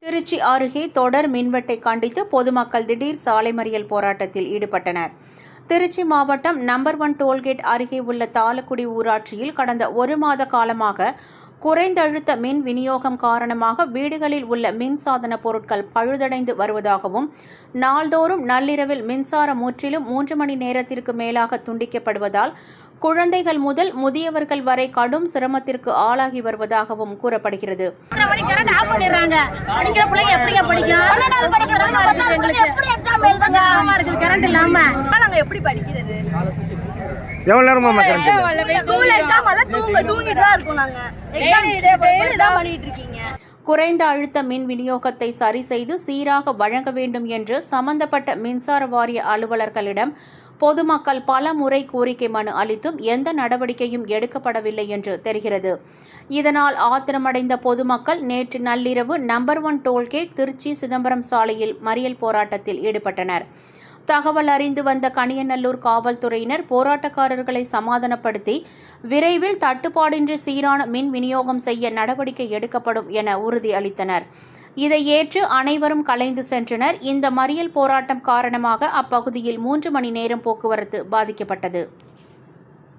திருச்சி அருகே தொடர் மின்வெட்டை கண்டித்து பொதுமக்கள் திடீர் சாலை மறியல் போராட்டத்தில் ஈடுபட்டனர். திருச்சி மாவட்டம் நம்பர் 1 டோல்கேட் அருகே உள்ள தாளக்குடி ஊராட்சியில் கடந்த 1 மாத காலமாக குறைந்த அழுத்த மின் விநியோகம் காரணமாக வீடுகளில் உள்ள மின்சாதன பொருட்கள் பழுதடைந்து வருவதாகவும், நாள்தோறும் நள்ளிரவில் மின்சாரம் முற்றிலும் 3 மணி நேரத்திற்கு மேலாக துண்டிக்கப்படுவதால் குழந்தைகள் முதல் முதியவர்கள் வரை கடும் சிரமத்திற்கு ஆளாகி வருவதாகவும் கூறப்படுகிறது. குறைந்த அழுத்த மின் விநியோகத்தை சரி செய்து சீராக வழங்க வேண்டும் என்று சம்பந்தப்பட்ட மின்சார வாரிய அலுவலர்களிடம் பொதுமக்கள் பல முறை கோரிக்கை மனு அளித்தும் எந்த நடவடிக்கையும் எடுக்கப்படவில்லை என்று தெரிகிறது. இதனால் ஆத்திரமடைந்த பொதுமக்கள் நேற்று நள்ளிரவு நம்பர் 1 டோல்கேட் திருச்சி சிதம்பரம் சாலையில் மறியல் போராட்டத்தில் ஈடுபட்டனர். தகவல் அறிந்து வந்த கனியநல்லூர் காவல்துறையினர் போராட்டக்காரர்களை சமாதானப்படுத்தி விரைவில் தட்டுப்பாடின்றி சீரான மின் விநியோகம் செய்ய நடவடிக்கை எடுக்கப்படும் என உறுதி அளித்தனர். இதை ஏற்று அனைவரும் கலைந்து சென்றனர். இந்த மறியல் போராட்டம் காரணமாக அப்பகுதியில் 3 மணி நேரம் போக்குவரத்து பாதிக்கப்பட்டது.